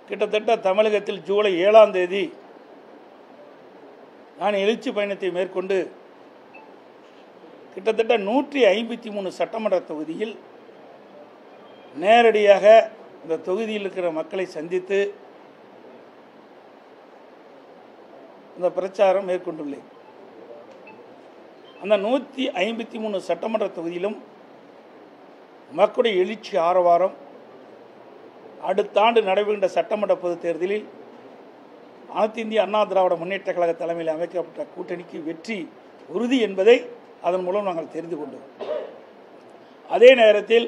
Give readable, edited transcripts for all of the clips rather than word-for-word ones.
கிட்டத்தட்ட தமிழகத்தில் ஜூலை 7ஆம் தேதி நான் எழுச்சி பயணத்தை மேற்கொண்டு கிட்டத்தட்ட 153 சட்டமன்ற தொகுதியில் நேரடியாக இந்த தொகுதியில் இருக்கிற மக்களை சந்தித்து இந்த பிரச்சாரம் மேற்கொண்டுள்ளேன். அந்த 153 சட்டமன்ற தொகுதியிலும் மக்களுடைய எழுச்சி ஆரவாரம் அடுத்த ஆண்டு நடைபெறுகின்ற சட்டமன்ற பொதுத் தேர்தலில் அனைத்து இந்திய அண்ணா திராவிட முன்னேற்ற கழக தலைமையில் அமைக்கப்பட்ட கூட்டணிக்கு வெற்றி உறுதி என்பதை அதன் மூலம் நாங்கள் தெரிந்து கொண்டோம். அதே நேரத்தில்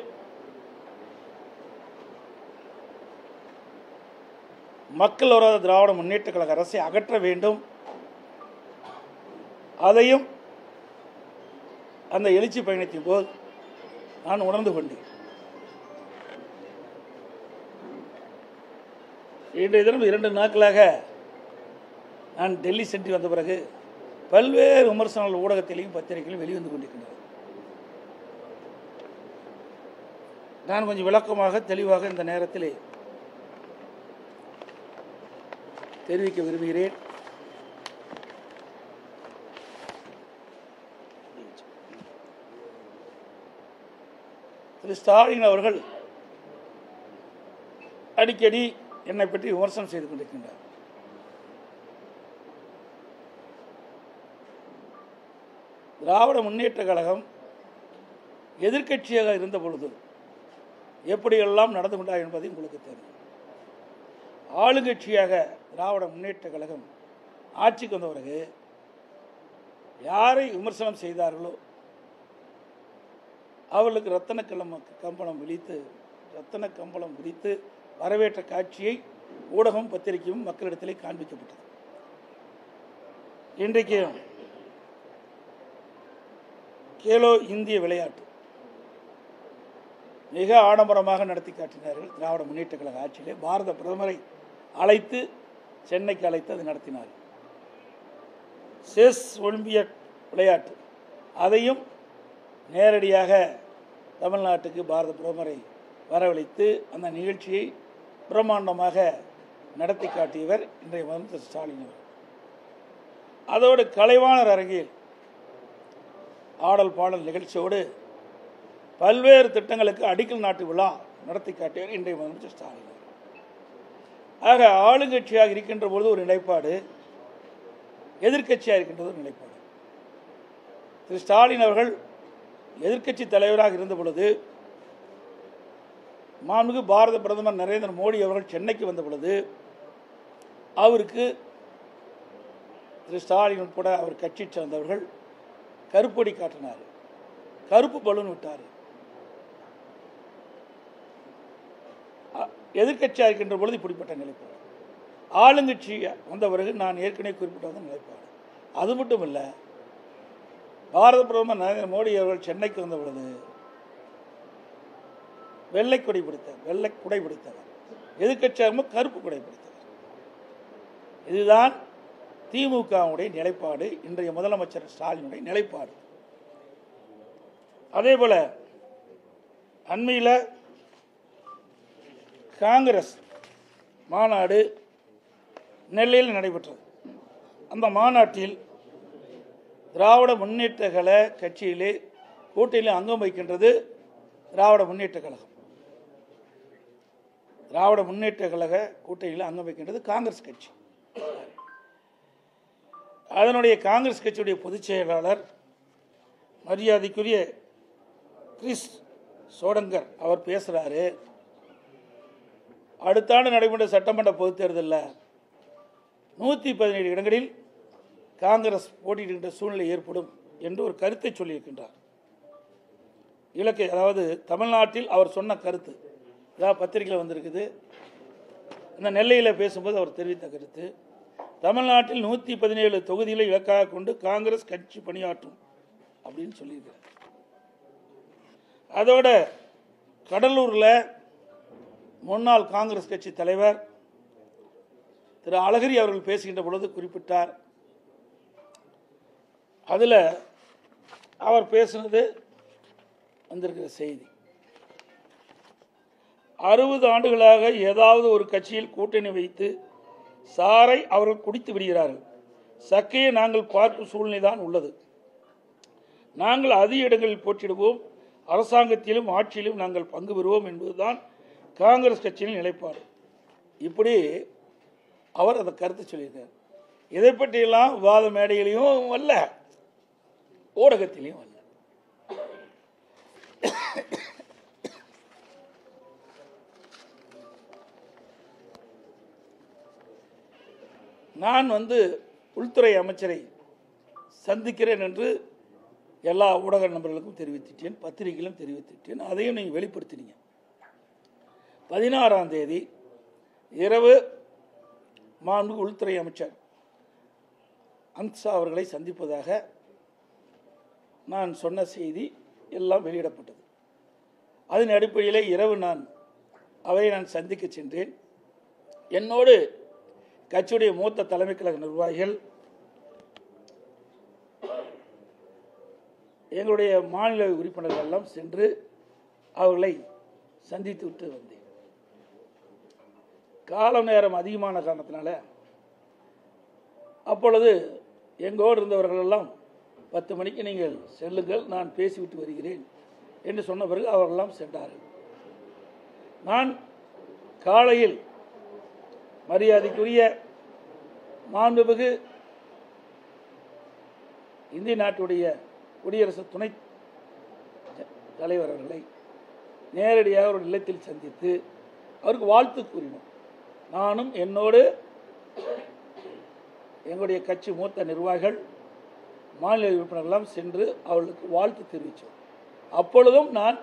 மக்கள் விரோத திராவிட முன்னேற்ற கழக அரசை அகற்ற வேண்டும், அதையும் அந்த எழுச்சி பயணத்தின் போது நான் உணர்ந்து கொண்டேன். இன்றைய தினம் 2 நாட்களாக நான் டெல்லி சென்று வந்த பிறகு பல்வேறு விமர்சனங்கள் ஊடகத்திலையும் பத்திரிகையிலும் வெளிவந்து கொண்டிருக்கின்றன. நான் கொஞ்சம் விளக்கமாக தெளிவாக இந்த நேரத்தில் தெரிவிக்க விரும்புகிறேன். திரு ஸ்டாலின் அவர்கள் அடிக்கடி என்னை பற்றி விமர்சனம் செய்து கொண்டிருக்கின்றார். திராவிட முன்னேற்ற கழகம் எதிர்க்கட்சியாக இருந்த பொழுது எப்படியெல்லாம் நடந்து கொண்டார் என்பதை உங்களுக்கு தெரியும். ஆளுங்கட்சியாக திராவிட முன்னேற்ற கழகம் ஆட்சிக்கு வந்த பிறகு யாரை விமர்சனம் செய்தார்களோ அவர்களுக்கு ரத்தன கம்பளம் விரித்து வரவேற்ற காட்சியை ஊடகம் பத்திரிகையும் மக்களிடத்திலே காண்பிக்கப்பட்டது. இன்றைக்கு கேலோ இந்திய விளையாட்டு மிக ஆடம்பரமாக நடத்தி காட்டினார்கள். திராவிட முன்னேற்ற கழக ஆட்சியிலே பாரத பிரதமரை அழைத்து சென்னைக்கு அழைத்து அதை நடத்தினார்கள். செஸ் ஒலிம்பியட் விளையாட்டு அதையும் நேரடியாக தமிழ்நாட்டுக்கு பாரத பிரதமரை வரவழைத்து அந்த நிகழ்ச்சியை பிரம்மாண்டமாக நடத்தி காட்டியவர் இன்றைய முதலமைச்சர் ஸ்டாலின் அவர். அதோடு கலைவாணர் அரங்கில் ஆடல் பாடல் நிகழ்ச்சியோடு பல்வேறு திட்டங்களுக்கு அடிக்கல் நாட்டு விழா நடத்தி காட்டியவர் இன்றைய முதலமைச்சர் ஸ்டாலின் அவர். ஆக ஆளுங்கட்சியாக இருக்கின்ற பொழுது ஒரு நிலைப்பாடு, எதிர்க்கட்சியாக இருக்கின்றது ஒரு நிலைப்பாடு. திரு ஸ்டாலின் அவர்கள் எதிர்க்கட்சி தலைவராக இருந்த பொழுது மாண்புமிகு பாரத பிரதமர் நரேந்திர மோடி அவர்கள் சென்னைக்கு வந்த பொழுது அவருக்கு திரு ஸ்டாலின் உட்பட அவர் கட்சி சேர்ந்தவர்கள் கருப்பொடி காட்டினார், கருப்பு பலூன் விட்டார். எதிர்க்கட்சியாக இருக்கின்ற பொழுது இப்படிப்பட்ட நிலைப்பாடு. ஆளுங்கட்சி வந்த பிறகு நான் ஏற்கனவே குறிப்பிட்ட நிலைப்பாடு. அது மட்டும் இல்லை, பாரத பிரதமர் நரேந்திர மோடி அவர்கள் சென்னைக்கு வந்த பொழுது வெள்ளை குடை பிடித்தவர், எதிர்க்கட்சியாக கருப்பு குடை பிடித்தவர். இதுதான் திமுகவுடைய நிலைப்பாடு, இன்றைய முதலமைச்சர் ஸ்டாலினுடைய நிலைப்பாடு. அதே போல அண்மையில் காங்கிரஸ் மாநாடு நெல்லையில் நடைபெற்றது. அந்த மாநாட்டில் திராவிட முன்னேற்ற கழக கட்சியிலே கூட்டணியில் அங்கம் வைக்கின்றது திராவிட முன்னேற்ற கழகம். திராவிட முன்னேற்ற கழக கூட்டணியில் அங்கம் வைக்கின்றது காங்கிரஸ் கட்சி. அதனுடைய காங்கிரஸ் கட்சியுடைய பொதுச் செயலாளர் மரியாதைக்குரிய கிறிஸ் சோடங்கர் அவர் பேசுகிறாரு, அடுத்த ஆண்டு நடைபெற்ற சட்டமன்ற பொதுத் தேர்தலில் 117 இடங்களில் காங்கிரஸ் போட்டியிடுகின்ற சூழ்நிலை ஏற்படும் என்று ஒரு கருத்தை சொல்லியிருக்கின்றார். அதாவது தமிழ்நாட்டில் அவர் சொன்ன கருத்து, அதாவது பத்திரிகையில் வந்திருக்குது. இந்த நெல்லையில் பேசும்போது அவர் தெரிவித்த கருத்து, தமிழ்நாட்டில் 117 தொகுதிகளை இலக்காக கொண்டு காங்கிரஸ் கட்சி பணியாற்றும் அப்படின்னு சொல்லியிருக்கிறார். அதோட கடலூரில் முன்னாள் காங்கிரஸ் கட்சி தலைவர் திரு அழகிரி அவர்கள் பேசுகின்ற பொழுது குறிப்பிட்டார். அதில் அவர் பேசுனது வந்திருக்கிற செய்தி, 60 ஆண்டுகளாக ஏதாவது ஒரு கட்சியில் கூட்டணி வைத்து சாரை அவர்கள் குடித்து விடுகிறார்கள். சக்கையை நாங்கள் பார்க்கும் சூழ்நிலைதான் உள்ளது. நாங்கள் அதிக இடங்களில் போட்டியிடுவோம், அரசாங்கத்திலும் ஆட்சியிலும் நாங்கள் பங்கு பெறுவோம் என்பதுதான் காங்கிரஸ் கட்சியின் நிலைப்பாடு. இப்படி அவர் அந்த கருத்து சொல்லியிருக்கார். இதை பற்றியெல்லாம் விவாத மேடையிலையும் அல்ல, ஊடகத்திலையும் அல்ல. நான் உள்துறை அமைச்சரை சந்திக்கிறேன் என்று எல்லா ஊடக நண்பர்களுக்கும் தெரிவித்துட்டேன், பத்திரிகையிலும் தெரிவித்துட்டேன். அதையும் நீங்கள் வெளிப்படுத்தினீங்க. 16ஆம் தேதி இரவு மாண்புமிகு உள்துறை அமைச்சர் அமித்ஷா அவர்களை சந்திப்பதாக நான் சொன்ன செய்தி எல்லாம் வெளியிடப்பட்டது. அதன் அடிப்படையிலே இரவு அவரை நான் சந்திக்க சென்றேன். என்னோடு கட்சியுடைய மூத்த தலைமை கழக நிர்வாகிகள், எங்களுடைய மாநில உறுப்பினர்கள் எல்லாம் சென்று அவர்களை சந்தித்து விட்டு வந்தேன். காலம் நேரம் அதிகமான காரணத்தினால அப்பொழுது எங்கோடு இருந்தவர்கள் எல்லாம் 10 மணிக்கு நீங்கள் செல்லுங்கள், நான் பேசிவிட்டு வருகிறேன் என்று சொன்ன பிறகு அவர்களெல்லாம் சென்றார்கள். நான் காலையில் மரியாதைக்குரிய மாண்புமிகு இந்திய நாட்டுடைய குடியரசு துணை தலைவர் அவர்களை நேரடியாக ஒரு இல்லத்தில் சந்தித்து அவருக்கு வாழ்த்து கூறினோம். நானும் என்னோடு எங்களுடைய கட்சி மூத்த நிர்வாகிகள், மாநில உறுப்பினர்களெல்லாம் சென்று அவர்களுக்கு வாழ்த்து தெரிவித்தோம். அப்பொழுதும் நான்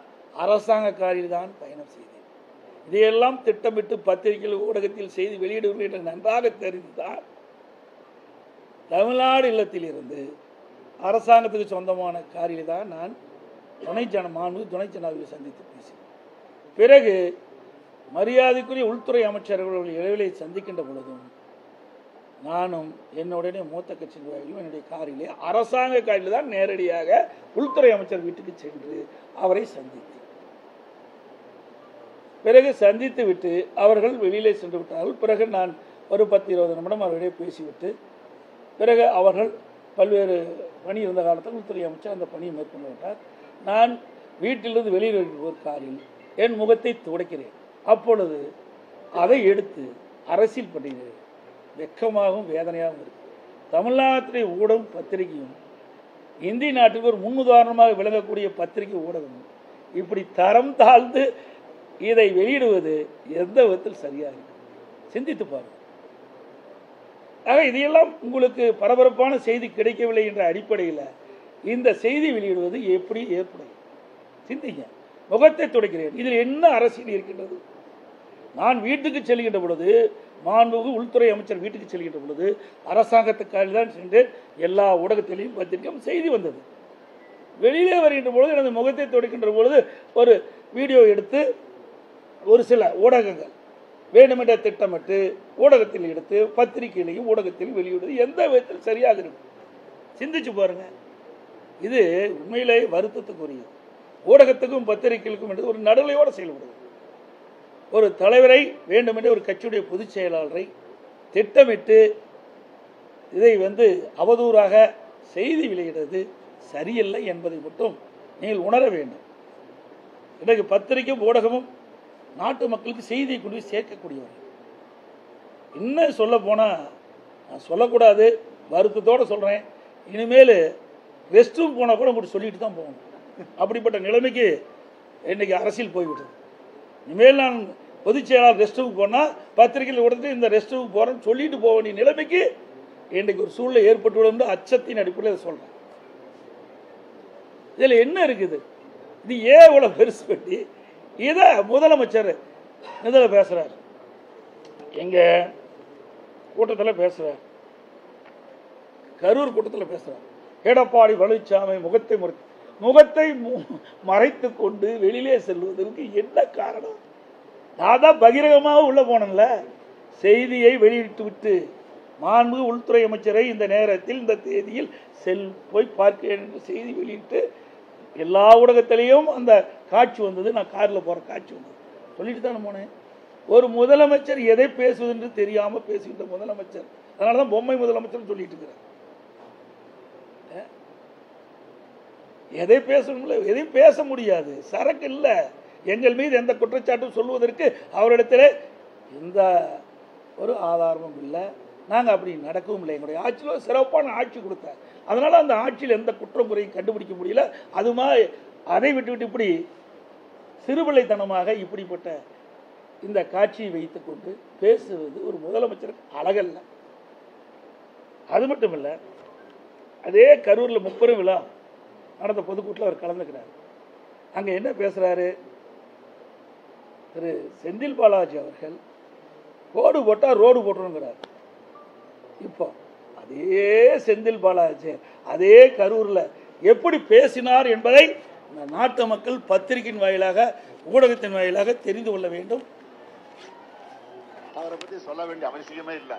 அரசாங்க காரில் தான் பயணம் செய்தேன். இதையெல்லாம் திட்டமிட்டு பத்திரிகைகள், ஊடகத்தில் செய்தி வெளியிடுவது என்று நன்றாக தெரிந்துதான் தமிழ்நாடு இல்லத்தில் இருந்து அரசாங்கத்துக்கு சொந்தமான காரில் தான் நான் துணை ஜனாதிபதியை சந்தித்து பேசினேன். பிறகு மரியாதைக்குரிய உள்துறை அமைச்சர்கள் இடைவெளியை சந்திக்கின்ற பொழுதும் நானும் என்னுடைய மூத்த கட்சி நிர்வாகிகளும் என்னுடைய காரிலே, அரசாங்க காரில் தான் நேரடியாக உள்துறை அமைச்சர் வீட்டுக்கு சென்று அவரை சந்தித்தேன். பிறகு சந்தித்து விட்டு அவர்கள் வெளியிலே சென்று விட்டார்கள். பிறகு நான் ஒரு 10-20 நிமிடம் அவர்களிடையே பேசிவிட்டு பிறகு அவர்கள் பல்வேறு பணி இருந்த காலத்தில் உள்துறை அமைச்சர் அந்த பணியை மேற்கொண்டு விட்டார். நான் வீட்டிலிருந்து வெளியில் ஒரு காரில் என் முகத்தை துடைக்கிறேன். அப்பொழுது அதை எடுத்து அரசியல் பண்ணுகிறேன். வெக்கமாகவும் வேதனையாகவும் இருக்கு. தமிழ்நாட்டிலே ஊடகம் பத்திரிகையும் இந்திய நாட்டுக்கு ஒரு முன்னுதாரணமாக விளங்கக்கூடிய பத்திரிகை ஊடகமும் இப்படி தரம் தாழ்ந்து இதை வெளியிடுவது எந்த விதத்தில் சரியாக இருக்கு? சிந்தித்து பாருங்கள். ஆக இதையெல்லாம் உங்களுக்கு பரபரப்பான செய்தி கிடைக்கவில்லை என்ற அடிப்படையில் இந்த செய்தி வெளியிடுவது எப்படி ஏற்படும்? சிந்திங்க. முகத்தை துடைக்கிறேன், இதில் என்ன அரசியல் இருக்கின்றது? நான் வீட்டுக்கு செல்கின்ற பொழுது, மாண்புமிகு உள்துறை அமைச்சர் வீட்டுக்கு செல்கின்ற பொழுது அரசாங்கத்துக்காக தான் சென்று எல்லா ஊடகத்திலையும் பத்திரிகையும் செய்தி வந்தது. வெளியிலே வருகின்ற பொழுது எனது முகத்தை துடைக்கின்ற பொழுது ஒரு வீடியோ எடுத்து ஒரு சில ஊடகங்கள் வேண்டுமென்ற திட்டமிட்டு ஊடகத்தில் எடுத்து பத்திரிகையிலையும் ஊடகத்திலும் வெளியிடுவது எந்த விதத்தில் சரியாக இருக்கும்? சிந்திச்சு பாருங்க. இது உண்மையிலேயே வருத்தத்துக்குரியது. ஊடகத்துக்கும் பத்திரிகைகளுக்கும் என்று ஒரு நடுநிலையோடு செயல்படுது. ஒரு தலைவரை வேண்டுமென்றே ஒரு கட்சியுடைய பொதுச் செயலாளரை திட்டமிட்டு இதை அவதூறாக செய்தி வெளியிடுவது சரியில்லை என்பதை மட்டும் நீங்கள் உணர வேண்டும். இன்றைக்கு பத்திரிகையும் ஊடகமும் நாட்டு மக்களுக்கு செய்தியை கொண்டு போய் சேர்க்கக்கூடியவர்கள். இன்னும் சொல்ல போனால், நான் சொல்லக்கூடாது, வருத்தத்தோடு சொல்கிறேன், இனிமேல் ரெஸ்ட் ரூம் போனால் கூட உங்களுக்கு சொல்லிட்டு தான் போகணும். அப்படிப்பட்ட நிலைமைக்கு இன்றைக்கி அரசியல் போய்விட்டது. இனிமேல் நான் பொதுச் செயலாளர் ரெஸ்ட் ரூமுக்கு போனால் பத்திரிகையில் கொடுத்துட்டு இந்த ரெஸ்ட் ரூமுக்கு போகிறேன்னு சொல்லிட்டு போக வேண்டிய நிலைமைக்கு இன்றைக்கு ஒரு சூழ்நிலை ஏற்பட்டுள்ளது அச்சத்தின் அடிப்படையில் அதை சொல்கிறேன். இதில் என்ன இருக்குது? இது ஏன் இவ்வளோ பெருசு பண்ணி இதை முதலமைச்சர் இதில் பேசுகிறார், எங்கள் கூட்டத்தில் பேசுகிறார், கரூர் கூட்டத்தில் பேசுகிறார். எடப்பாடி பழனிசாமி முகத்தை மறைத்து கொண்டு வெளியிலே செல்வதற்கு என்ன காரணம்? நான் தான் பகிரங்கமாக உள்ள போனேன்ல, செய்தியை வெளியிட்டு விட்டு மாண்புமிகு உள்துறை அமைச்சரை இந்த நேரத்தில் இந்த தேதியில் போய் பார்க்கிறேன் என்று செய்தி வெளியிட்டு எல்லா ஊடகத்திலையும் அந்த காட்சி வந்தது. நான் காரில் போகிற காட்சி வந்தது. சொல்லிட்டு தானே போனேன். ஒரு முதலமைச்சர் எதை பேசுவது என்று தெரியாமல் பேசுகின்ற முதலமைச்சர், அதனால தான் பொம்மை முதலமைச்சர் சொல்லிட்டு இருக்கிறார். எதை பேசணும்ல, எதையும் பேச முடியாது, சரக்கு இல்லை. எங்கள் மீது எந்த குற்றச்சாட்டும் சொல்வதற்கு அவரிடத்தில் எந்த ஒரு ஆதாரமும் இல்லை. நாங்கள் அப்படி நடக்கவும் இல்லை. எங்களுடைய ஆட்சியில் சிறப்பான ஆட்சி கொடுத்தார். அதனால் அந்த ஆட்சியில் எந்த குற்றம் குறையும் கண்டுபிடிக்க முடியல. அதுமா அதை விட்டுவிட்டு இப்படி சிறுபிள்ளைத்தனமாக இப்படிப்பட்ட இந்த காட்சியை வைத்துக்கொண்டு பேசுவது ஒரு முதலமைச்சருக்கு அழகல்ல. அது மட்டும் இல்லை, அதே கரூரில் 30 விழா நடந்த பொதுக்கூட்டில் அவர் கலந்துக்கிறார். அங்கே என்ன பேசுகிறாரு? திரு செந்தில் பாலாஜி அவர்கள் ரோடு போட்டால் ரோடு போட்டுருங்கிறார். இப்போ அதே செந்தில் பாலாஜி அதே கரூரில் எப்படி பேசினார் என்பதை இந்த நாட்டு மக்கள் பத்திரிகையின் வாயிலாக, ஊடகத்தின் வாயிலாக தெரிந்து கொள்ள வேண்டும். அவரை பற்றி சொல்ல வேண்டிய அவசியமே இல்லை.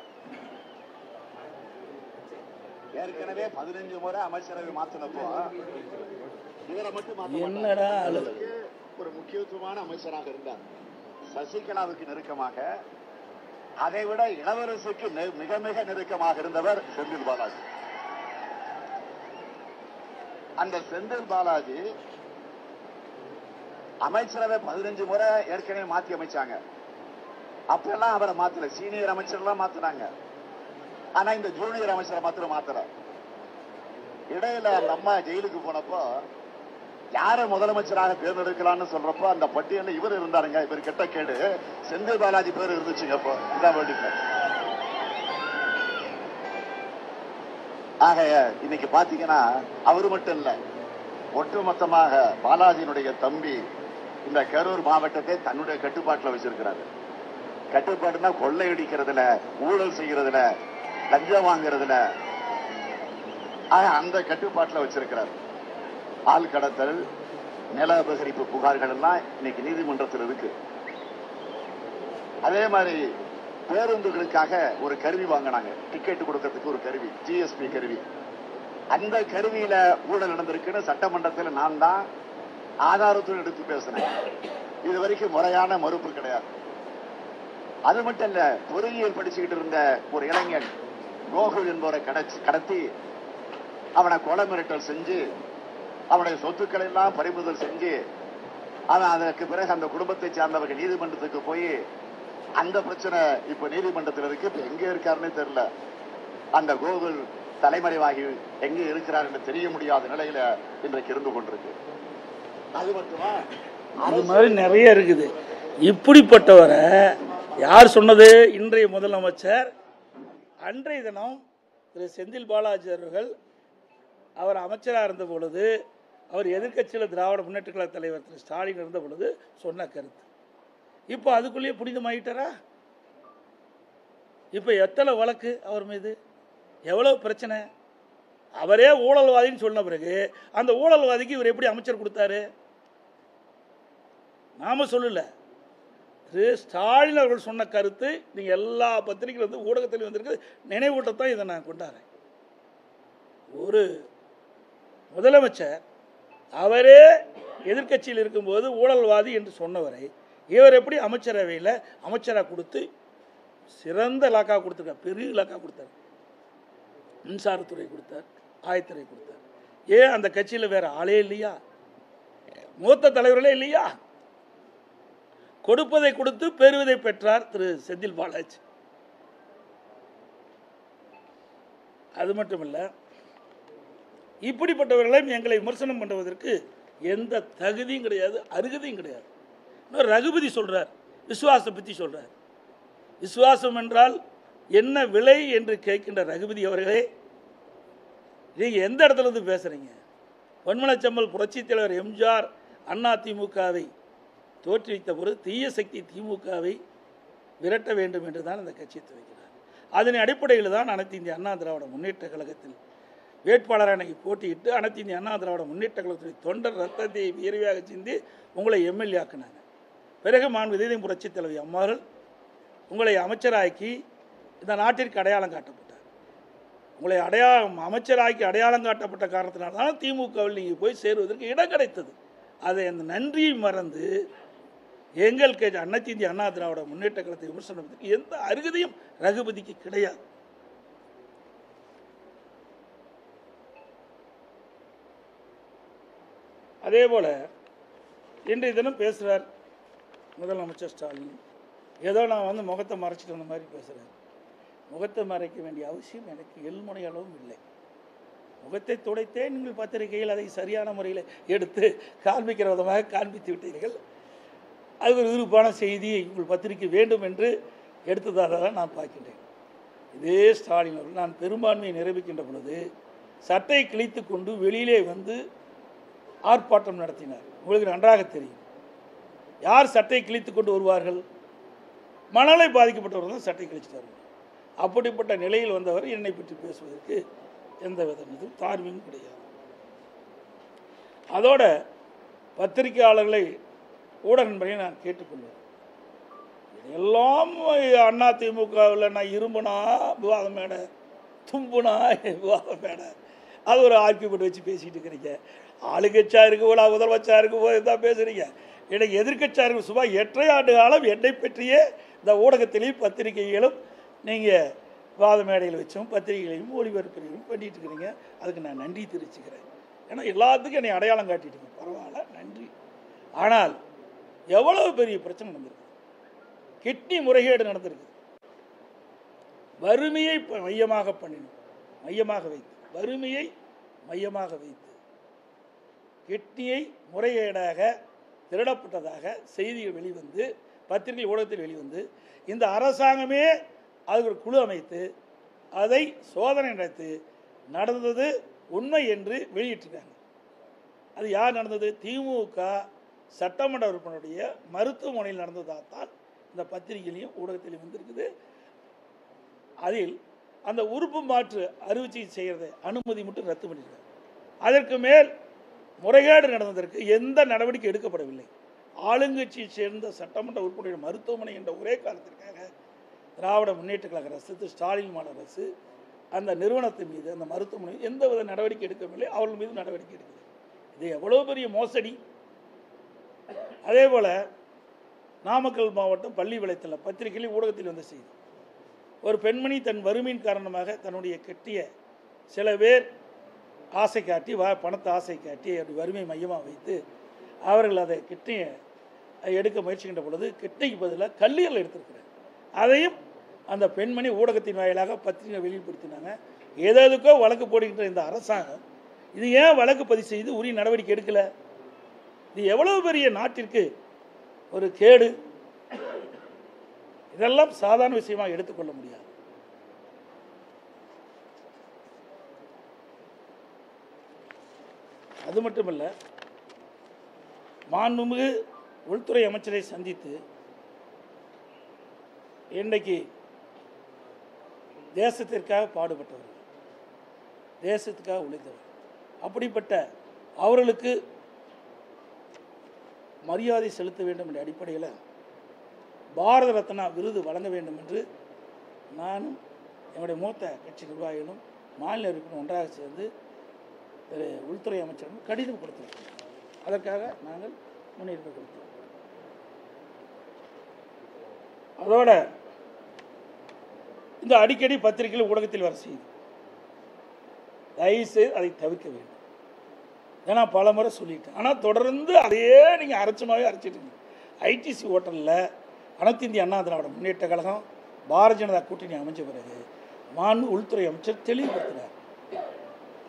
ஏற்கனவே 15 முறை அமைச்சரவை மாற்றினப்போ இவரை மட்டும் என்னடா ஒரு முக்கியத்துவமான அமைச்சராக இருந்தார். சசிகலாவுக்கு நெருக்கமாக, அதை விட இளவரசுக்கு மிக மிக நெருக்கமாக இருந்தவர் செந்தில் பாலாஜி. அந்த செந்தில் பாலாஜி அமைச்சரவை 15 முறை ஏற்கனவே மாற்றி அமைச்சாங்க. அப்பெல்லாம் அவரை மாத்தல, சீனியர் அமைச்சர்லாம் மாத்தினாங்க. ஆனா இந்த ஜூனியர் அமைச்சரை மாத்திரம் மாத்தல. இடையில அந்த அம்மா ஜெயிலுக்கு போனப்போ யார முதலமைச்சராக தேர்ந்தெடுக்கலாம்னு சொல்றப்போ அந்த பட்டியலில் இவர் இருந்தாருங்க. இவர் கெட்ட கேடு செந்தில் பாலாஜி பேர் இருந்துச்சுங்க. அப்போ இதான் வேண்டிய. ஆக இன்னைக்கு பாத்தீங்கன்னா அவரு மட்டும் இல்ல, ஒட்டுமொத்தமாக பாலாஜியினுடைய தம்பி இந்த கரூர் மாவட்டத்தை தன்னுடைய கட்டுப்பாட்டில் வச்சிருக்கிறாரு. கட்டுப்பாடுனா கொள்ளையடிக்கிறதுல, ஊழல் செய்யறதுல, லஞ்சம் வாங்குறதுல, அந்த கட்டுப்பாட்டில் வச்சிருக்கிறார். ஆள் கடத்தல், நில அபகரிப்பு புகார்கள் எல்லாம் இன்னைக்கு நீதிமன்றத்தில் இருக்கு. அதே மாதிரி பேருந்துகளுக்காக ஒரு கருவி வாங்கினாங்க, டிக்கெட் கொடுக்கறதுக்கு ஒரு கருவி, ஜிஎஸ்பி கருவி. அந்த கருவியில ஊழல் நடந்திருக்குன்னு சட்டமன்றத்தில் நான் தான் ஆதாரத்துடன் எடுத்து பேசினேன். இது வரைக்கும் முறையான மறுப்பு கிடையாது. அது மட்டும் இல்ல, பொறியியல் படிச்சுக்கிட்டு இருந்த ஒரு இளைஞன் கோகுல் என்பவரை கடத்தி அவனை கொலை மிரட்டல் செஞ்சு அவனுடைய சொத்துக்களை எல்லாம் பறிமுதல் செஞ்சு அவன் அதற்கு பிறகு அந்த குடும்பத்தை சார்ந்தவர்கள் நீதிமன்றத்துக்கு போய் அந்த பிரச்சனை இப்ப நீதிமன்றத்தில் இருக்கு. இப்ப எங்க இருக்காருன்னு தெரியல. அந்த கோகுல் தலைமறைவாகி எங்க இருக்கிறார் என்று தெரிய முடியாத நிலையில இன்றைக்கு இருந்து கொண்டிருக்கு. அது மட்டுமா, அது மாதிரி நிறைய இருக்குது. இப்படிப்பட்டவரை யார் சொன்னது? இன்றைய முதலமைச்சர் அன்றைய தினம் திரு செந்தில் பாலாஜி அவர்கள் அவர் அமைச்சராக இருந்த பொழுது, அவர் எதிர்க்கட்சியில் திராவிட முன்னேற்ற கழக தலைவர் திரு ஸ்டாலின் இருந்த பொழுது சொன்ன கருத்து. இப்போ அதுக்குள்ளேயே புனிதமாயிட்டாரா? இப்போ எத்தனை வழக்கு அவர் மீது, எவ்வளவு பிரச்சனை? அவரே ஊழல்வாதின்னு சொன்ன பிறகு அந்த ஊழல்வாதிக்கு இவர் எப்படி அமைச்சர் கொடுத்தாரு? நாம சொல்லல, திரு ஸ்டாலின் அவர்கள் சொன்ன கருத்து நீங்கள் எல்லா பத்திரிகையில் வந்து ஊடகத்திலையும் வந்திருக்கு. நினைவூட்டத்தான் இதை நான் கொண்டாடுறேன். ஒரு முதலமைச்சர் அவரே எதிர்கட்சியில் இருக்கும்போது ஊழல்வாதி என்று சொன்னவரை இவர் எப்படி அமைச்சரவையில் அமைச்சராக கொடுத்து சிறந்த இலாக்கா கொடுத்துருக்கார், பெரிய இலாக்கா கொடுத்தார். மின்சாரத்துறை கொடுத்தார், ஆயத்துறை கொடுத்தார். ஏன் அந்த கட்சியில் வேற ஆளே இல்லையா? மூத்த தலைவர்களே இல்லையா? கொடுப்பதை கொடுத்து பெறுவதை பெற்றார் திரு செந்தில் பாலாஜி. அது மட்டுமல்ல, இப்படிப்பட்டவர்களையும் எங்களை விமர்சனம் பண்ணுவதற்கு எந்த தகுதியும் கிடையாது, அருகதையும் கிடையாது. ரகுபதி சொல்றார், விசுவாசம் பற்றி சொல்றார். விசுவாசம் என்றால் என்ன விலை என்று கேட்கின்ற ரகுபதி அவர்களே, நீங்க எந்த இடத்துல இருந்து பேசுறீங்க? பொன்மனச்செம்மல் புரட்சித் தலைவர் எம்ஜிஆர் அதிமுகவை தோற்றுவித்த பொழுது தீய சக்தி திமுகவை விரட்ட வேண்டும் என்று தான் அந்த கட்சியை துவக்கினார். அதன் அடிப்படையில் தான் அனைத்து இந்திய அண்ணா திராவிட முன்னேற்ற கழகத்தில் வேட்பாளராக எனக்கு போட்டியிட்டு அனைத்து இந்திய அண்ணா திராவிட முன்னேற்ற கழகத்துடைய தொண்டர் ரத்தத்தை வியர்வையாக சிந்தி உங்களை எம்எல்ஏ ஆக்கினாங்க. பிறகு மாண்புமிகு புரட்சித் தலைவி அம்மாள் உங்களை அமைச்சராக்கி இந்த நாட்டிற்கு அடையாளம் காட்டப்பட்டார். உங்களை அமைச்சராக்கி அடையாளம் காட்டப்பட்ட காரணத்தினால்தான் திமுகவில் நீங்கள் போய் சேருவதற்கு இடம் கிடைத்தது. அதை அந்த நன்றியை மறந்து எங்கள் அனைத்து இந்திய அண்ணா திராவிட முன்னேற்ற கழகத்தை விமர்சனத்துக்கு எந்த அருகதையும் ரகுபதிக்கு கிடையாது. அதே போல இன்றைய தினம் பேசுகிறார் முதலமைச்சர் ஸ்டாலின். ஏதோ நான் முகத்தை மறைச்சிட்டு வந்த மாதிரி பேசுகிறேன். முகத்தை மறைக்க வேண்டிய அவசியம் எனக்கு எல்முனை அளவும் இல்லை. முகத்தை துடைத்தே நீங்கள் பத்திரிகையில் அதை சரியான முறையில் எடுத்து காண்பிக்கிற விதமாக காண்பித்து விட்டீர்கள். அது ஒரு விருப்பான செய்தியை உங்கள் பத்திரிகை வேண்டும் என்று எடுத்ததாக நான் பார்க்கின்றேன். இதே ஸ்டாலின் அவர்கள் நான் பெரும்பான்மையை நிரூபிக்கின்ற பொழுது சட்டை கிழித்து கொண்டு வெளியிலே வந்து ஆர்ப்பாட்டம் நடத்தினார். உங்களுக்கு நன்றாக தெரியும். யார் சட்டை கிழித்து கொண்டு வருவார்கள்? மணலை பாதிக்கப்பட்டவர்கள் தான் சட்டை கிழிச்சிட்டார்கள். அப்படிப்பட்ட நிலையில் வந்தவர் என்னை பற்றி பேசுவதற்கு எந்த வித இதுவும் தார்மீகம் கிடையாது. அதோட பத்திரிகையாளர்களை ஊடக நண்பர்களை நான் கேட்டுக்கொள்வேன். இதெல்லாம் அதிமுகவில் நான் இரும்புனா விவாதம் மேடை, தும்புனா விவாதம் மேடை, அது ஒரு ஆர்கியூமெண்ட் வச்சு பேசிகிட்டு இருக்கிறீங்க. ஆளுங்கட்சியாக இருக்கும் போது முதலமைச்சா இருக்கும் போது தான் பேசுகிறீங்க. எனக்கு எதிர்கட்சியாக இருக்கும் சுமார் 8 ஆண்டு காலம் என்னை பற்றியே இந்த ஊடகத்திலையும் பத்திரிகைகளும் நீங்கள் விவாத மேடையில் வச்சும் பத்திரிகைகளையும் ஒளிபரப்புகளையும் பண்ணிட்டு இருக்கிறீங்க. அதுக்கு நான் நன்றி தெரிவிச்சுக்கிறேன். ஏன்னா எல்லாத்துக்கும் என்னை அடையாளம் காட்டிட்டீங்க. பரவாயில்ல, நன்றி. ஆனால் எவ்வளவு பெரிய பிரச்சனை நடந்திருக்கு. கிட்னி முறைகேடு நடந்திருக்கு. வறுமையை மையமாக பண்ணினோம், மையமாக வைத்து வறுமையை மையமாக வைத்து கிட்னியை முறைகேடாக திருடப்பட்டதாக செய்திகள் வெளிவந்து பத்திரிகை ஊடகத்தில் வெளிவந்து இந்த அரசாங்கமே அது ஒரு குழு அமைத்து அதை சோதனை நடத்தி நடந்தது உண்மை என்று வெளியிட்டிருக்காங்க. அது யார் நடந்தது? திமுக சட்டமன்ற உறுப்பினருடைய மருத்துவமனையில் நடந்ததாகத்தான் இந்த பத்திரிகையிலையும் ஊடகத்திலையும் வந்திருக்குது. அதில் அந்த உறுப்பு மாற்று அறுவை சிகிச்சை செய்கிறத அனுமதி மட்டும் ரத்து பண்ணியிருக்காங்க. அதற்கு மேல் முறைகேடு நடந்ததற்கு எந்த நடவடிக்கை எடுக்கப்படவில்லை. ஆளுங்கட்சியை சேர்ந்த சட்டமன்ற உறுப்பினர் மருத்துவமனை என்ற ஒரே காரணத்திற்காக திராவிட முன்னேற்ற கழக அரசு, ஸ்டாலின் மாநில அரசு அந்த நிறுவனத்தின் மீது, அந்த மருத்துவமனை எந்தவித நடவடிக்கை எடுக்கவில்லை. அவர்கள் மீது நடவடிக்கை எடுக்கவில்லை. இது எவ்வளோ பெரிய மோசடி. அதே போல் நாமக்கல் மாவட்டம் பள்ளி விளைத்தல பத்திரிகையில் ஊடகத்தில் வந்த செய்தி, ஒரு பெண்மணி தன் வறுமையின் காரணமாக தன்னுடைய கட்டிய சில பேர் ஆசை காட்டி பணத்தை ஆசை காட்டி அப்படி வறுமை மையமாக வைத்து அவர்கள் அதை கிட்னியை எடுக்க முயற்சிக்கின்ற பொழுது கிட்னிக்கு பதிலாக கல்லீரல் எடுத்திருக்கிறார். அதையும் அந்த பெண்மணி ஊடகத்தின் வாயிலாக பத்திரிகை வெளிப்படுத்தினாங்க. ஏதேதுக்கோ வழக்கு போடுகின்ற இந்த அரசாங்கம் இது ஏன் வழக்கு பதிவு செய்து உரிய நடவடிக்கை எடுக்கலை? இது எவ்வளவு பெரிய நாட்டிற்கு ஒரு கேடு. இதெல்லாம் சாதாரண விஷயமாக எடுத்துக்கொள்ள முடியாது. அது மட்டுமல்ல, மாண்புமிகு உள்துறை அமைச்சரை சந்தித்து இன்றைக்கு தேசத்திற்காக பாடுபட்டவர்கள், தேசத்துக்காக உழைத்தவர், அப்படிப்பட்ட அவர்களுக்கு மரியாதை செலுத்த வேண்டும் என்ற அடிப்படையில் பாரத ரத்னா விருது வழங்க வேண்டும் என்று நானும் என்னுடைய மூத்த கட்சி நிர்வாகிகளும் மாநில உறுப்பினர் ஒன்றாக சேர்ந்து திரு உள்துறை அமைச்சரும் கடிதம் கொடுத்திருக்கிறோம். அதற்காக நாங்கள் முன்னுரிமை கொடுத்தோம். அதோட இந்த அடிக்கடி பத்திரிகையில் ஊடகத்தில் வர செய்தி தயவுசெய்து அதை தவிர்க்க வேண்டும். ஏன்னா பல முறை சொல்லிட்டேன். ஆனால் தொடர்ந்து அதையே நீங்கள் அரைச்சிட்டு ஐடிசி ஹோட்டலில் அனைத்து இந்திய அண்ணா திராவிட முன்னேற்ற கழகம் பாரதிய ஜனதா கூட்டணி அமைஞ்ச பிறகு மாண்பு உள்துறை அமைச்சர் தெளிவுபடுத்தினார்.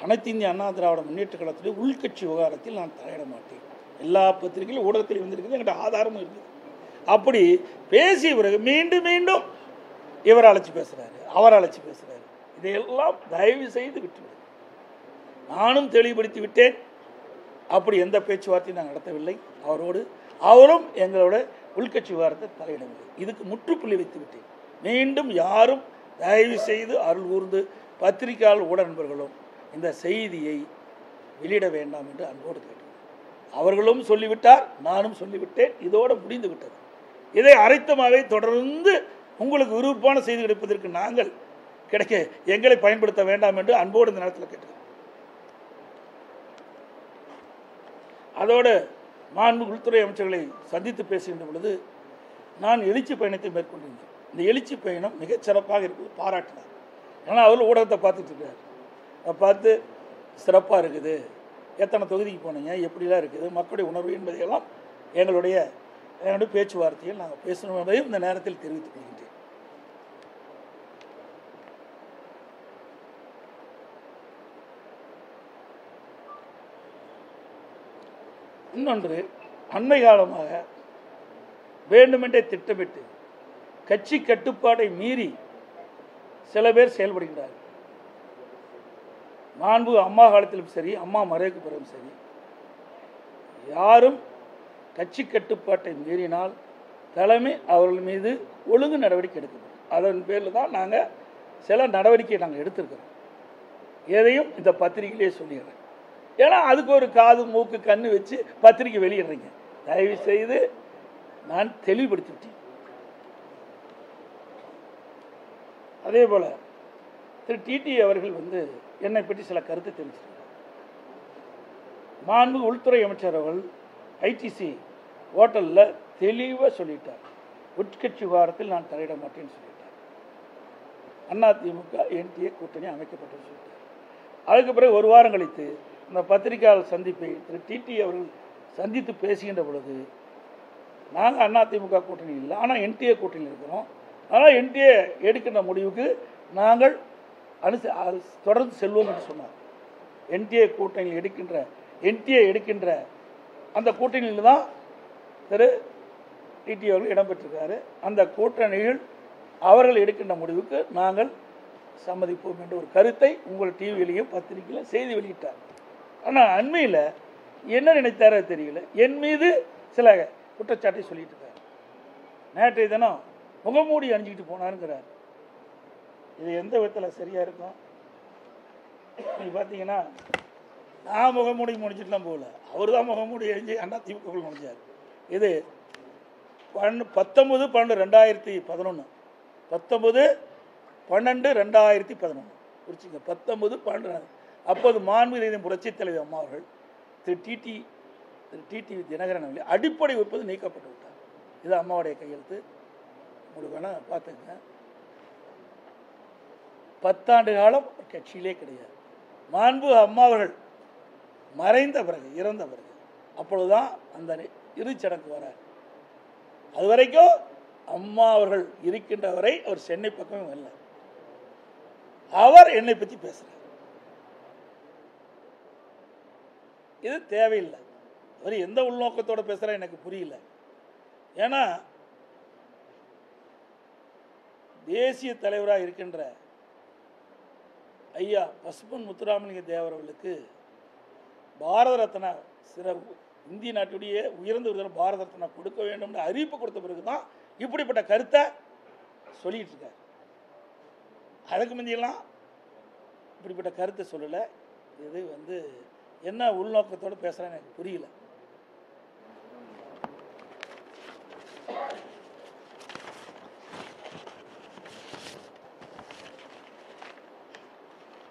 அனைத்து இந்திய அண்ணா திராவிட முன்னேற்ற கழகத்துடைய உள்கட்சி விவகாரத்தில் நான் தலையிட மாட்டேன். எல்லா பத்திரிகையிலும் ஊடகத்தில் வந்திருக்குது, என்கிட்ட ஆதாரமும் இருக்குது. அப்படி பேசிய பிறகு மீண்டும் மீண்டும் இவர் அழைச்சி பேசுகிறாரு, அவர் அழைச்சி பேசுகிறாரு. இதையெல்லாம் தயவு செய்து விட்டுவிடு. நானும் தெளிவுபடுத்தி விட்டேன். அப்படி எந்த பேச்சுவார்த்தையும் நான் நடத்தவில்லை அவரோடு. அவரும் எங்களோட உள்கட்சி விவகாரத்தை தலையிடவில்லை. இதுக்கு முற்றுப்புள்ளி வைத்து விட்டேன். மீண்டும் யாரும் தயவு செய்து அருள் கூர்ந்து பத்திரிகையாளர் ஊடக நண்பர்களும் இந்த செய்தியை வெளியிட வேண்டாம் என்று அன்போடு கேட்டேன். அவர்களும் சொல்லிவிட்டார், நானும் சொல்லிவிட்டேன். இதோடு முடிந்து விட்டது. இதை அரைத்தமாகவே தொடர்ந்து உங்களுக்கு விருப்பமான செய்தி கிடைப்பதற்கு நாங்கள் எங்களை பயன்படுத்த வேண்டாம் என்று அன்போடு இந்த நேரத்தில் கேட்டுக்கிறேன். அதோடு மாண்பு உள்துறை அமைச்சர்களை சந்தித்து பேசுகின்ற பொழுது நான் எழுச்சி பயணத்தை மேற்கொண்டிருந்தேன். இந்த எழுச்சி பயணம் மிகச்சிறப்பாக இருக்குது, பாராட்டினார். ஏன்னா அவர் ஊடகத்தை பார்த்துட்டு இருக்கார். அதை பார்த்து சிறப்பாக இருக்குது, எத்தனை தொகுதிக்கு போனீங்க, எப்படிலாம் இருக்குது, மக்களுடைய உணர்வு என்பதையெல்லாம் எங்களுடைய பேச்சுவார்த்தையில் நாங்கள் பேசணும் என்பதையும் இந்த நேரத்தில் தெரிவித்துக் கொள்கின்றேன். இன்னொன்று, அண்மை காலமாக வேண்டுமென்றே திட்டமிட்டு கட்சி கட்டுப்பாடை மீறி சில பேர் செயல்படுகின்றார்கள். மாண்பு அம்மா காலத்திலும் சரி, அம்மா மறைவுக்கு பிறகும் சரி, யாரும் கட்சி கட்டுப்பாட்டை மீறினால் தலைமை அவர்கள் மீது ஒழுங்கு நடவடிக்கை எடுக்கப்படும். அதன் பேரில் தான் நாங்கள் சில நடவடிக்கையை நாங்கள் எடுத்திருக்கிறோம். எதையும் இந்த பத்திரிகையிலே சொல்லிடுறேன். ஏன்னா அதுக்கு ஒரு காது மூக்கு கண்ணு வச்சு பத்திரிக்கை வெளியிடுறீங்க. தயவு செய்து நான் தெளிவுபடுத்திட்டேன். அதே போல் திரு டிடி அவர்கள் என்னை பற்றி சில கருத்து தெரிவிச்சிருக்கார். மாண்பு உள்துறை அமைச்சர் அவர்கள் ஐடிசி ஹோட்டலில் தெளிவாக சொல்லிட்டார், உட்கட்சி விவகாரத்தில் நான் தலையிட மாட்டேன்னு சொல்லிட்டார். அதிமுக என்டிஏ கூட்டணி அமைக்கப்பட்டு சொல்லிட்டார். அதுக்கு பிறகு ஒரு வாரம் கழித்து இந்த பத்திரிகையாளர் சந்திப்பை திரு டிடி அவர்கள் சந்தித்து பேசுகின்ற பொழுது, நாங்கள் அதிமுக கூட்டணி இல்லை, ஆனால் என்டிஏ கூட்டணியில் இருக்கிறோம், ஆனால் என்டிஏ எடுக்கின்ற முடிவுக்கு நாங்கள் தொடர்ந்து செல்வோம் என்று சொன்னார். என்டிஏ கூட்டணியில் எடுக்கின்ற அந்த கூட்டணியில் தான் திரு டிடி அவர்கள் இடம்பெற்றிருக்காரு. அந்த கூட்டணியில் அவர்கள் எடுக்கின்ற முடிவுக்கு நாங்கள் சம்மதிப்போம் என்ற ஒரு கருத்தை உங்கள் டிவியிலையும் பத்திரிகையிலும் செய்தி வெளியிட்டார். ஆனால் அண்மையில் என்ன நினைத்தாரோ தெரியல, என் மீது சில குற்றச்சாட்டை சொல்லிட்டு இருக்கார். நேற்றைய தினம் முகமூடி அணிஞ்சிக்கிட்டு போனாருங்கிறார். இது எந்த விதத்தில் சரியாக இருக்கும்? நீங்கள் பார்த்தீங்கன்னா நான் முகமூடி முடிச்சுட்டுலாம் போகல, அவர் தான் முகமூடி அணிஞ்சு அதிமுக முடிஞ்சார். இது 19/12/2011 19/12/2011 குறிச்சிங்க. 19/12 அப்போது மாண்புமிகு புரட்சித் தலைவர் அம்மா அவர்கள் திரு டிடி தினகரன் அவர்கள் அடிப்படை உறுப்பு நீக்கப்பட்டு விட்டார். இது அம்மாவுடைய கையெழுத்து, உங்களுக்கு வேணா பார்த்துங்க. 10 ஆண்டு காலம் கட்சியிலே கிடையாது. மாண்பு அம்மா அவர்கள் மறைந்த பிறகு, இறந்த பிறகு, அப்பொழுதுதான் அந்த இறுதிச்சடங்கு வரார். அது வரைக்கும் அம்மா அவர்கள் இருக்கின்ற வரை அவர் சென்னை பக்கமே வரல. அவர் என்னை பற்றி பேசுறார். இது தேவையில்லை. அவர் எந்த உள்நோக்கத்தோடு பேசுகிறார் எனக்கு புரியல. ஏன்னா தேசிய தலைவராக இருக்கின்ற ஐயா பசும்பொன் முத்துராமலிங்க தேவர் அவர்களுக்கு பாரத ரத்னா இந்திய நாட்டுடைய உயர்ந்த விருதான பாரத ரத்னா கொடுக்க வேண்டும் அறிவிப்பு கொடுத்த பிறகுதான் இப்படிப்பட்ட கருத்தை சொல்லிட்டு இருக்கார். அதுக்கு முந்தியெல்லாம் இப்படிப்பட்ட கருத்தை சொல்லலை. இது என்ன உள்நோக்கத்தோடு பேசுகிறேன்னு எனக்கு புரியல.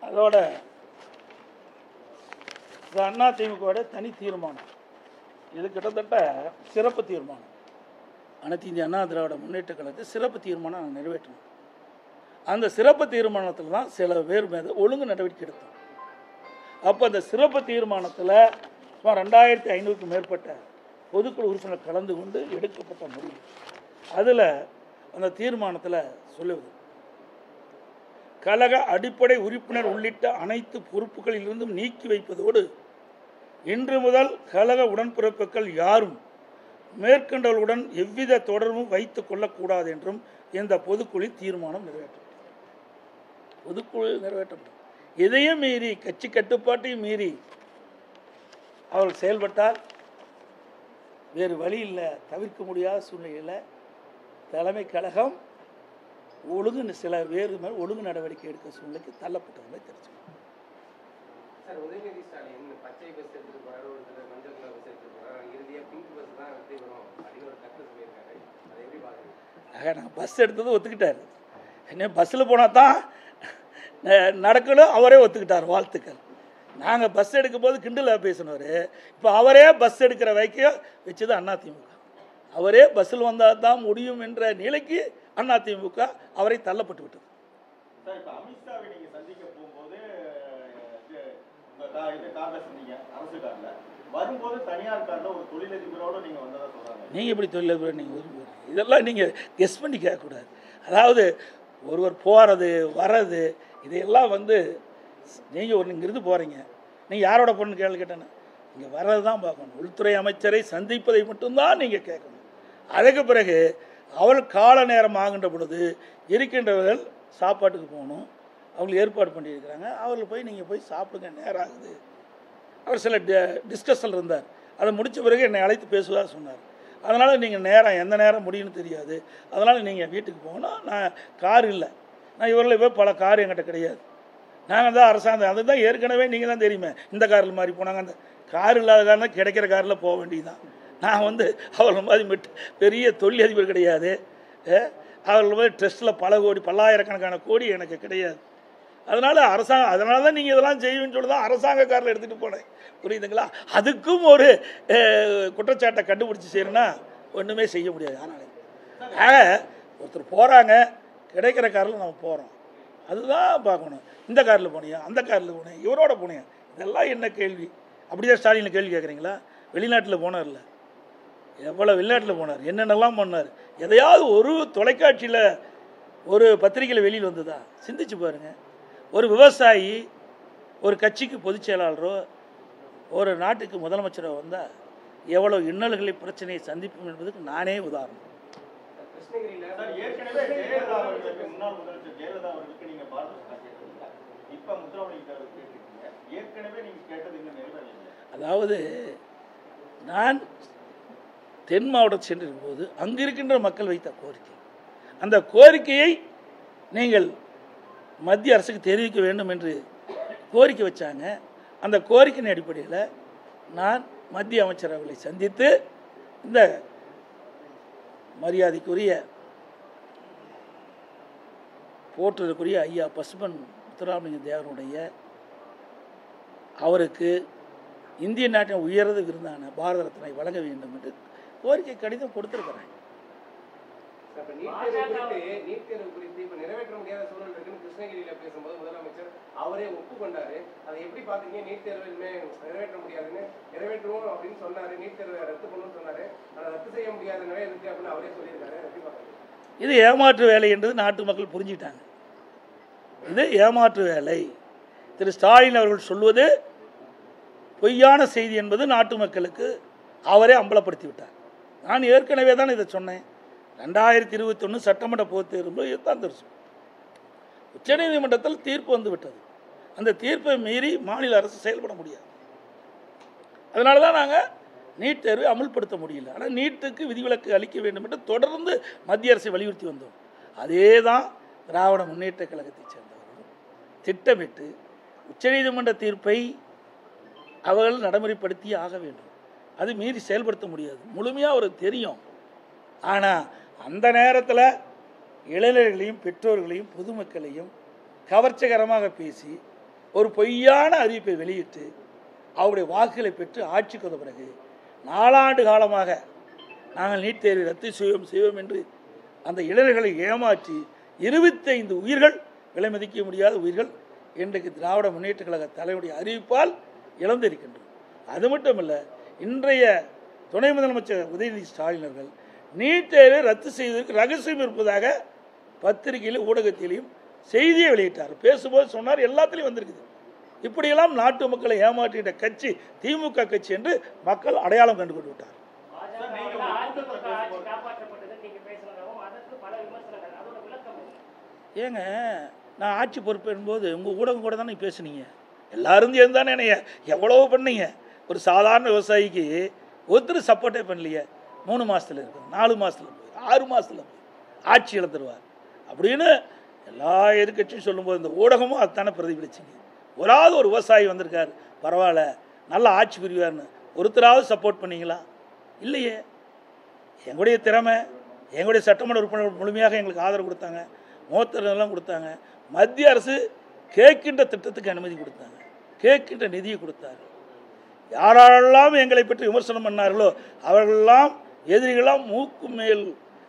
அதோட அதிமுக தனி தீர்மானம், இது கிட்டத்தட்ட சிறப்பு தீர்மானம். அனைத்து இந்திய அண்ணா திராவிட முன்னேற்ற கழகத்தை சிறப்பு தீர்மானம் நாங்கள் நிறைவேற்றணும். அந்த சிறப்பு தீர்மானத்தில் தான் சில பேர் மீது ஒழுங்கு நடவடிக்கை எடுத்தோம். அப்போ அந்த சிறப்பு தீர்மானத்தில் சுமார் 2500க்கும் மேற்பட்ட பொதுக்குழு உறுப்பினர் கலந்து கொண்டு எடுக்கப்பட்ட முடிவு. அதில் அந்த தீர்மானத்தில் சொல்லுவது, கழக அடிப்படை உறுப்பினர் உள்ளிட்ட அனைத்து பொறுப்புகளிலிருந்தும் நீக்கி வைப்பதோடு இன்று முதல் கழக உடன்பிறப்புகள் யாரும் மேற்கண்டவர்களுடன் எவ்வித தொடர்பும் வைத்துக் கொள்ளக்கூடாது என்றும் இந்த பொதுக்குழு தீர்மானம் நிறைவேற்றப்பட்டது. பொதுக்குழு நிறைவேற்றப்பட்டது. இதையும் மீறி, கட்சி கட்டுப்பாட்டையும் மீறி அவர்கள் செயல்பட்டால் வேறு வழி இல்லை, தவிர்க்க முடியாத சூழ்நிலையில் தலைமை கழகம் சில வேறு மேல் ஒழுங்கு நடவடிக்கை எடுக்க சூழ்நிலைக்கு தள்ளப்பட்டதுமே தெரிஞ்சு. நான் பஸ் எடுத்தது ஒத்துக்கிட்டாரு. என்ன பஸ்ஸில் போனால் தான் நடக்கணும், அவரே ஒத்துக்கிட்டார். வாழ்த்துக்கள். நாங்கள் பஸ் எடுக்கும்போது கிண்டலாக பேசினவர், இப்போ அவரே பஸ் எடுக்கிற வைக்க வச்சது அதிமுக. அவரே பஸ்ஸில் வந்தால் தான் முடியும் என்ற நிலைக்கு அதிமுக அவரை தள்ளப்பட்டு விட்டது. அமித்ஷாவை நீங்க சந்திக்க போகும்போது கார்ல சொன்னீங்க, அரசு கார்ல வரும்போது தனியார் கார்ல ஒரு தொழிலதிபரோட நீங்க வந்ததா சொல்றாங்க. நீங்கள் எப்படி தொழிலதிபர் நீங்கள் இதெல்லாம் நீங்கள் கெஸ் பண்ணி கேட்கக்கூடாது. அதாவது ஒருவர் போகிறது வர்றது இதையெல்லாம் நீங்கள் இங்கிருந்து போகிறீங்க, நீங்கள் யாரோட பொண்ணு கேட்டேன்னா இங்கே வர்றது தான் பார்க்கணும். உள்துறை அமைச்சரை சந்திப்பதை மட்டும்தான் நீங்கள் கேட்கணும். அதுக்கு பிறகு அவள் கால நேரம் ஆகின்ற பொழுது இருக்கின்றவர்கள் சாப்பாட்டுக்கு போகணும், அவங்களுக்கு ஏற்பாடு பண்ணியிருக்கிறாங்க, அவர்கள் போய் நீங்கள் போய் சாப்பிடுங்க, நேரம் ஆகுது. அவர் சில டிஸ்கஷன் இருந்தார், அதை முடித்த பிறகு என்னை அழைத்து பேசுவதாக சொன்னார். அதனால் நீங்கள் நேரம் எந்த நேரம் முடியும்னு தெரியாது, அதனால் நீங்கள் வீட்டுக்கு போகணும். நான் கார் இல்லை, நான் இவரில் போய் பல கார் என்கிட்ட கிடையாது, நாங்கள் தான் அரசாங்கம், அதுதான் ஏற்கனவே நீங்கள் தான் தெரியுமே, இந்த காரில் மாதிரி போனாங்க, அந்த கார் இல்லாத காரணம் கிடைக்கிற காரில் போக வேண்டியதுதான். நான் அவர்கள் மாதிரி பெரிய தொழிலதிபர் கிடையாது, அவர்கள் மாதிரி ட்ரெஸ்ட்டில் பல கோடி பல்லாயிரக்கணக்கான கோடி எனக்கு கிடையாது. அதனால் அதனால தான் நீங்கள் இதெல்லாம் செய்வீன்னு சொல்லி தான் அரசாங்க காரில் எடுத்துகிட்டு போனேன், புரியுதுங்களா? அதுக்கும் ஒரு குற்றச்சாட்டை கண்டுபிடிச்சி செய்யணும்னா ஒன்றுமே செய்ய முடியாது. அதனால் ஒருத்தர் போகிறாங்க, கிடைக்கிற காரில் நம்ம போகிறோம், அதுதான் பார்க்கணும். இந்த காரில் போனியா, அந்த காரில் போனேன், இவரோட போனேன், இதெல்லாம் என்ன கேள்வி? அப்படிதான் ஸ்டாலின் கேள்வி கேட்குறீங்களா? வெளிநாட்டில் போனார்ல, எவ்வளோ வெளிநாட்டில் போனார், என்னென்னலாம் பண்ணார், எதையாவது ஒரு தொலைக்காட்சியில் ஒரு பத்திரிகையில் வெளியில் வந்ததா? சிந்திச்சு பாருங்கள். ஒரு விவசாயி ஒரு கட்சிக்கு பொதுச் செயலாளரோ ஒரு நாட்டுக்கு முதலமைச்சரோ வந்தால் எவ்வளோ இன்னல்களை பிரச்சனையை சந்திப்போம் என்பதுக்கு நானே உதாரணம். முன்னாள் முதலமைச்சர் ஜெயலலிதா அவர்களுக்கு நீங்க இப்ப ஏற்கனவே நீங்க கேட்டது இன்னும் நிறைவேறவில்லை. அதாவது நான் தென் மாவட்டம் சென்றிருக்கும் போது அங்கு இருக்கின்ற மக்கள் வைத்த கோரிக்கை, அந்த கோரிக்கையை நீங்கள் மத்திய அரசுக்கு தெரிவிக்க வேண்டும் என்று கோரிக்கை வச்சாங்க. அந்த கோரிக்கையின் அடிப்படையில் நான் மத்திய அமைச்சர் அவர்களை சந்தித்து இந்த மரியாதைக்குரிய போற்றுதற்குரிய ஐயா பசுமன் முத்துராமலிங்க தேவருடைய அவருக்கு இந்திய நாட்டின் உயர்ந்த விருதான பாரத ரத்னை வழங்க வேண்டும் என்று கோரிக்கை கடிதம் கொடுத்திருக்கிறேன். நீட் தேர்வு குறித்து இப்ப நிறைவேற்ற முடியாத சூழல் இருக்குன்னு கிருஷ்ணகிரியில பேசும்போது முதலமைச்சர் அவரே ஒப்புக்கொண்டாரு. அதை எப்படி பாத்தீங்க? நீட் தேர்வு நிறைவேற்ற முடியாதுன்னு நிறைவேற்றுவோம் அப்படின்னு சொன்னாரு, நீட் தேர்வை ரத்து பண்ணணும்னு சொன்னாரு, ஆனா ரத்து செய்ய முடியாத நிலை இருக்கு அப்படின்னு அவரே சொல்லியிருக்காரு. எப்படி பாத்தீங்க? இது ஏமாற்று வேலை என்றது நாட்டு மக்கள் புரிஞ்சுக்கிட்டாங்க. இது ஏமாற்று வேலை, திரு ஸ்டாலின் அவர்கள் சொல்வது பொய்யான செய்தி என்பது நாட்டு மக்களுக்கு அவரே அம்பலப்படுத்தி விட்டார். நான் ஏற்கனவே தான் இதை சொன்னேன். 2021 சட்டமன்ற பொதுத் தேர்வு தான் தெரியும். உச்சநீதிமன்றத்தில் தீர்ப்பு வந்து விட்டது. அந்த தீர்ப்பை மீறி மாநில அரசு செயல்பட முடியாது. அதனால தான் நாங்கள் நீட் தேர்வை அமல்படுத்த முடியல. ஆனால் நீட்டுக்கு விதிவிலக்கு அளிக்க வேண்டும் என்று தொடர்ந்து மத்திய அரசை வலியுறுத்தி வந்தோம். அதே தான் திராவிட முன்னேற்ற கழகத்தைச் சேர்ந்தவர்கள் திட்டமிட்டு உச்சநீதிமன்ற தீர்ப்பை அவர்கள் நடைமுறைப்படுத்தியே ஆக வேண்டும். அது மீறி செயல்படுத்த முடியாது, முழுமையாக அவருக்கு தெரியும். ஆனால் அந்த நேரத்தில் இளைஞர்களையும் பெற்றோர்களையும் பொதுமக்களையும் கவர்ச்சிகரமாக பேசி ஒரு பொய்யான அறிவிப்பை வெளியிட்டு அவருடைய வாக்குகளை பெற்று ஆட்சிக்கு வந்த பிறகு 4 ஆண்டு காலமாக நாங்கள் நீட் தேர்வை ரத்து செய்வோம் என்று அந்த இளைஞர்களை ஏமாற்றி 25 உயிர்கள், விலை மதிக்க முடியாத உயிர்கள் இன்றைக்கு திராவிட முன்னேற்ற கழக தலைவருடைய அறிவிப்பால் இழந்திருக்கின்றோம். அது மட்டும் இல்லை, இன்றைய துணை முதலமைச்சர் உதயநிதி ஸ்டாலின் அவர்கள் நீட் தேர்வை ரத்து செய்வதற்கு ரகசியம் இருப்பதாக பத்திரிகையிலும் ஊடகத்திலையும் செய்தியை வெளியிட்டார். பேசும்போது சொன்னார், எல்லாத்திலையும் வந்திருக்குது. இப்படியெல்லாம் நாட்டு மக்களை ஏமாற்றிட்ட கட்சி திமுக கட்சி என்று மக்கள் அடையாளம் கண்டு கொண்டு விட்டார். ஏங்க, நான் ஆட்சி பொறுப்பேறும் போது உங்கள் ஊடகம் கூட தானே பேசுனீங்க, எல்லாரும் சேர்ந்து தானே என்னைய எவ்வளவோ பண்ணீங்க. ஒரு சாதாரண விவசாயிக்கு ஒருத்தர் சப்போர்ட்டே பண்ணலையே. 3 மாதத்தில் இருக்கு, 4 மாதத்தில் போய் 6 மாதத்தில் போய் ஆட்சி இழந்துருவார் அப்படின்னு எல்லா எதிர்கட்சியும் சொல்லும்போது இந்த ஊடகமும் அதுதானே பிரதிபலிச்சிங்க. ஒரு விவசாயி வந்திருக்கார், பரவாயில்ல நல்ல ஆட்சி புரிவார்னு ஒருத்தராவது சப்போர்ட் பண்ணீங்களா? இல்லையே. எங்களுடைய திறமை, எங்களுடைய சட்டமன்ற உறுப்பினர்கள் முழுமையாக எங்களுக்கு ஆதரவு கொடுத்தாங்க, மூத்தரெல்லாம் கொடுத்தாங்க. மத்திய அரசு கேட்கின்ற திட்டத்துக்கு அனுமதி கொடுத்தாங்க. கேட்கின்ற நிதியை கொடுத்தார். யாரெல்லாம் எங்களை பற்றி விமர்சனம் பண்ணார்களோ அவர்களெல்லாம் எதிரிகளாம் மூக்கு மேல்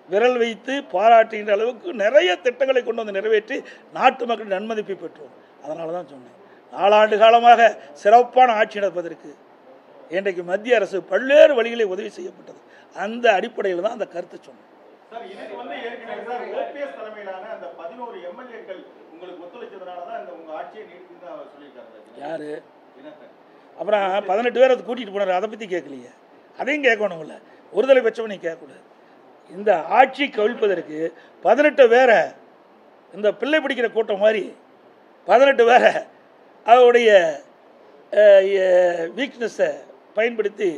விரல் வைத்து பாராட்டுகின்ற அளவுக்கு நிறைய திட்டங்களை கொண்டு வந்து நிறைவேற்றி நாட்டு மக்களின் நன்மதிப்பை பெற்றோம். அதனால தான் சொன்னேன், 4 ஆண்டு காலமாக சிறப்பான ஆட்சி நடப்பதற்கு இன்றைக்கு மத்திய அரசு பல்வேறு வழிகளில் உதவி செய்யப்பட்டது. அந்த அடிப்படையில் தான் அந்த கருத்தை சொன்னேன். சார், இதுக்கு வந்து ஏற்கனவே சார் ஓபிஎஸ் தலைமையிலான அந்த 11 எம்எல்ஏக்கள் உங்களுக்கு ஒத்துழைச்சதுனால தான் இந்த உங்க ஆட்சியை நீடிக்குன்னு அவர் சொல்லியிருக்காரு. யாரு? அப்புறம் 18 பேர் அதை கூட்டிகிட்டு போனார், அதை பற்றி கேட்கலையே. அதையும் கேட்கணும்ல, ஒருதலை பட்சம் நீ கேட்கக்கூடாது. இந்த ஆட்சி கவிழ்ப்பதற்கு 18 பேரை இந்த பிள்ளை பிடிக்கிற கூட்டம் மாதிரி 18 பேரை அவருடைய வீக்னஸை பயன்படுத்தி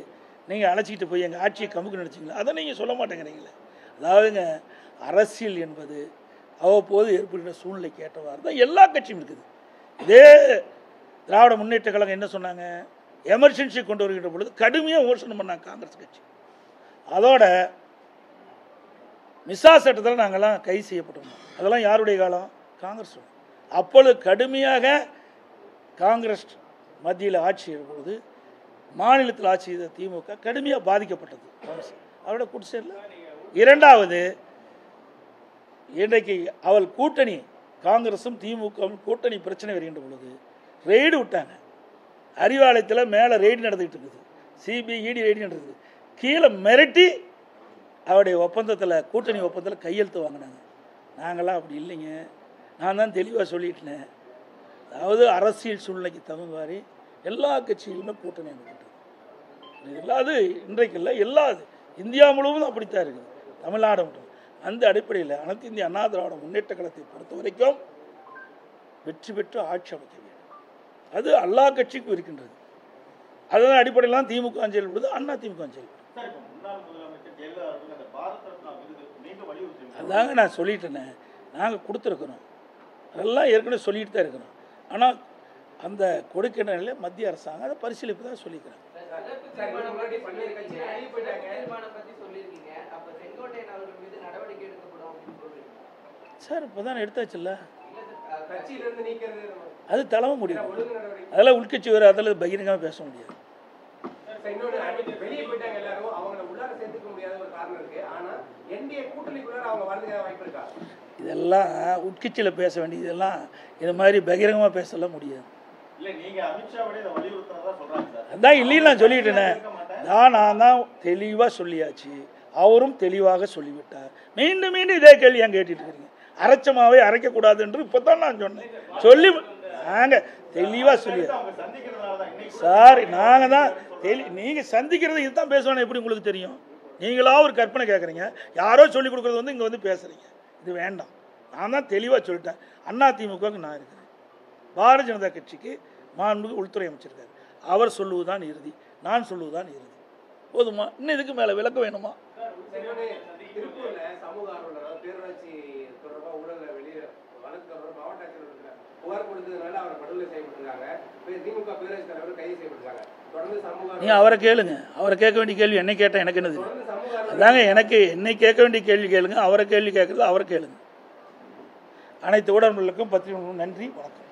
நீங்கள் அழைச்சிக்கிட்டு போய் எங்கள் ஆட்சியை கமுக்கு நினச்சிங்களா? அதை நீங்கள் சொல்ல மாட்டேங்கிறீங்களே. அதாவதுங்க, அரசியல் என்பது அவ்வப்போது ஏற்படுகிற சூழ்நிலைக்கு ஏற்றவாறு தான் எல்லா கட்சியும் இருக்குது. இதே திராவிட முன்னேற்ற கழகம் என்ன சொன்னாங்க? எமர்ஜென்சி கொண்டு வருகின்ற பொழுது கடுமையாக விமர்சனம் பண்ணாங்க காங்கிரஸ் கட்சி. அதோட மிசா சட்டத்தில் நாங்கள்லாம் கைது செய்யப்பட்டோம். அதெல்லாம் யாருடைய காலம்? காங்கிரஸ். அப்பொழுது கடுமையாக காங்கிரஸ் மத்தியில் ஆட்சி செய்யும்போது மாநிலத்தில் ஆட்சி செய்த திமுக கடுமையாக பாதிக்கப்பட்டது. அவரோட கூட்டு. இரண்டாவது, இன்றைக்கு அவள் கூட்டணி காங்கிரஸும் திமுகவும் கூட்டணி பிரச்சனை வருகின்ற பொழுது ரெய்டு விட்டாங்க. அறிவாலயத்தில் மேலே ரெய்டு நடந்துகிட்டு இருக்குது, சிபிஐ இடி ரெய்டு நடக்குது. கீழே மிரட்டி அவருடைய ஒப்பந்தத்தில், கூட்டணி ஒப்பந்தத்தில் கையெழுத்து வாங்கினாங்க. நாங்களாம் அப்படி இல்லைங்க, நான் தான் தெளிவாக சொல்லிட்டேன். அதாவது அரசியல் சூழ்நிலைக்கு தகுந்த மாதிரி எல்லா கட்சிகளுமே கூட்டணி அமைக்கிட்டது. இல்லாது இன்றைக்கு இல்லை, எல்லாது இந்தியா முழுவதும் அப்படித்தான் இருக்குது, தமிழ்நாடு மட்டும். அந்த அடிப்படையில் அனைத்து இந்திய அண்ணா திராவிட முன்னேற்ற கழகத்தை பொறுத்த வரைக்கும் வெற்றி பெற்று ஆட்சி அமைக்க வேண்டும். அது எல்லா கட்சிக்கும் இருக்கின்றது. அதன் அடிப்படையில் தான் திமுக செயல்படுது, அண்ணா திமுக செயல்படுது. அதாங்க நான் சொல்லிட்டேனே, நாங்கள் கொடுத்துருக்குறோம், அதெல்லாம் ஏற்கனவே சொல்லிட்டு தான் இருக்கிறோம். ஆனால் அந்த கொடுக்கின்ற நிலையில் மத்திய அரசாங்கம் அதை பரிசீலிப்பு தான் சொல்லிக்கிறேன். சார் இப்போ தான் எடுத்தாச்சுல்ல, அது தலைமை முடியும். அதெல்லாம் உள்கட்சி வேறு, அதெல்லாம் பகிரங்கமாக பேச முடியாது. இதெல்லாம் உட்கட்சியில் பேச வேண்டியது, இதெல்லாம் இது மாதிரி பகிரங்கமாக பேசலாம் முடியாது. அதான் இல்லைன்னு நான் சொல்லிட்டேனே, நான் தான் தெளிவாக சொல்லியாச்சு, அவரும் தெளிவாக சொல்லிவிட்டார். மீண்டும் மீண்டும் இதே கேள்வி ஏன் கேட்டுட்டு இருக்கீங்க? அரைச்சமாவே அரைக்கக்கூடாது என்று இப்போ தான் நான் சொன்னேன். சொல்லி நாங்கள் தெளிவாக சொல்லியாச்சு சார். நாங்கள் தான் நீங்கள் சந்திக்கிறது இதுதான் பேசுவானே, எப்படி உங்களுக்கு தெரியும்? நீங்களா ஒரு கற்பனை கேட்குறீங்க, யாரோ சொல்லிக் கொடுக்குறது வந்து இங்கே வந்து பேசுகிறீங்க. இது வேண்டாம். நான் தான் தெளிவாக சொல்லிட்டேன். அண்ணா திமுகவுக்கு நான் இருக்கிறேன், பாரதிய ஜனதா கட்சிக்கு மாண்புமிகு உள்துறை அமைச்சிருக்காரு. அவர் சொல்லுவதுதான் இறுதி, நான் சொல்லுவதுதான் இறுதி. போதுமா? இன்னும் இதுக்கு மேலே விளக்க வேணுமா? நீ அவரை கேளுங்க, அவரை கேட்க வேண்டிய கேள்வி என்னை கேட்டால் எனக்கு என்னது? அதாங்க, எனக்கு என்னை கேட்க வேண்டிய கேள்வி கேளுங்க, அவரை கேள்வி கேட்கறது அவரை கேளுங்க. அனைத்து ஊடகங்களுக்கும் பத்திரிகைகளுக்கும் நன்றி, வணக்கம்.